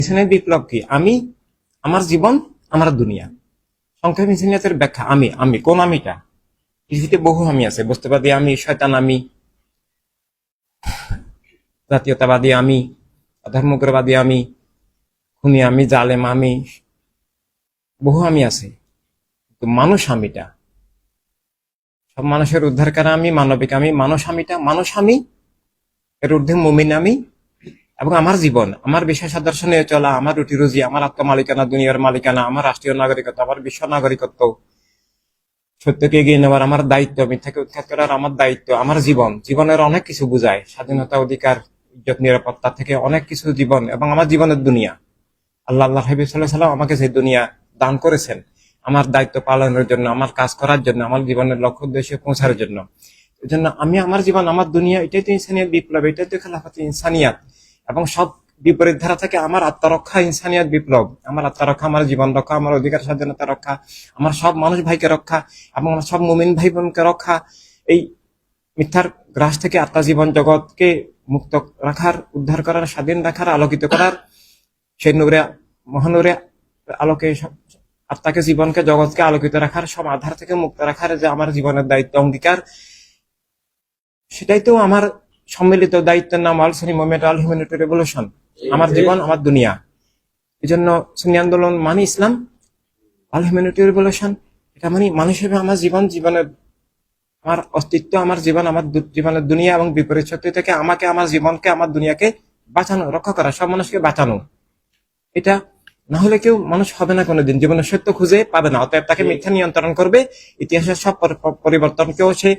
ইনসানিয়ত বিপ্লব কি? আমি, আমার জীবন, আমার দুনিয়া। সংক্ষেপ ইনসানিয়তের ব্যাখ্যা আমি। আমি কোন আমিটা? পৃথিবীতে বহু আমি আছে। বস্তুবাদী আমি, শয়তান আমি, জাতীয়তাবাদী আমি, ধর্মগ্রবাদী আমি, খুনি আমি, জালেম আমি, বহু আমি আছে। তো মানুষ আমিটা, সব মানুষের উদ্ধারকারী আমি, মানবিক আমি, মানুষ আমিটা, মানুষ আমি, এর ঊর্ধ্বে মুমিন আমি। এবং আমার জীবন, আমার বিশ্বাস আদর্শ নিয়ে চলা, আমার রুটি রুজি, আমার আত্মমালিকানা, দুনিয়ার মালিকানা, আমার রাষ্ট্রীয় নাগরিকত্ব, আমার বিশ্ব নাগরিকত্ব, সত্যকে এগিয়ে নেওয়ার আমার দায়িত্ব, মিথ্যাকে উৎখাত করার আমার দায়িত্ব, আমার জীবন। জীবনের অনেক কিছু বোঝায়, স্বাধীনতা, অধিকার, ইজ্জত, নিরাপত্তা থেকে অনেক কিছু জীবন, এবং আমার জীবনের দুনিয়া। আল্লাহ হাবিব সাল্লাল্লাহু আলাইহি ওয়াসাল্লাম আমাকে যে দুনিয়া দান করেছেন আমার দায়িত্ব পালনের জন্য, আমার কাজ করার জন্য, আমার জীবনের লক্ষ্য উদ্দেশ্যে পৌঁছার জন্য। এই জন্য আমি, আমার জীবন, আমার দুনিয়া, এটাই তো ইনসানিয়ত বিপ্লব, এটাই তো খেলাফত ইনসানিয়াত। এবং সব বিপরীত ধারা থেকে আমার আত্মরক্ষা ইনসানিয়ত বিপ্লব। আমার আত্মরক্ষা, আমার জীবন রক্ষা, আমার অধিকার স্বাধীনতা রক্ষা, আমার সব মানুষ ভাইকে রক্ষা, এবং আমার সব মুমিন ভাই বোনকে রক্ষা। এই মিথ্যার গ্রাস থেকে আত্মা, জীবন, জগৎকে মুক্ত রাখার, উদ্ধার করার, স্বাধীন রাখার, আলোকিত করার, সেই নূরে, মহানূরে আলোকে আত্মাকে, জীবনকে, জগৎকে আলোকিত রাখার, সব আধার থেকে মুক্ত রাখার যে আমার জীবনের দায়িত্ব, অঙ্গীকার, সেটাই তো আমার সম্মিলিত দায়িত্বের নাম আল সুন্নি মুভমেন্ট, আল হিউম্যানিটি রেভলিউশন। আমার জীবন, আমার দুনিয়া। এই জন্য সুন্নি আন্দোলন মানে ইসলাম, আল হিউম্যানিটি রেভলিউশন এটা মানে মানুষ হিসেবে আমার জীবন, জীবনের আমার অস্তিত্ব, আমার জীবন, আমার জীবনের দুনিয়া, এবং বিপরীত শক্তি থেকে আমাকে, আমার জীবনকে, আমার দুনিয়াকে বাঁচানো, রক্ষা করা, সব মানুষকে বাঁচানো। এটা না হলে কেউ মানুষ হবে না কোনোদিন, জীবনের সত্য খুঁজে পাবে না। অতএব তাকে মিথ্যা নিয়ন্ত্রণ করবে, ইতিহাসের সব পরিবর্তনকেও সে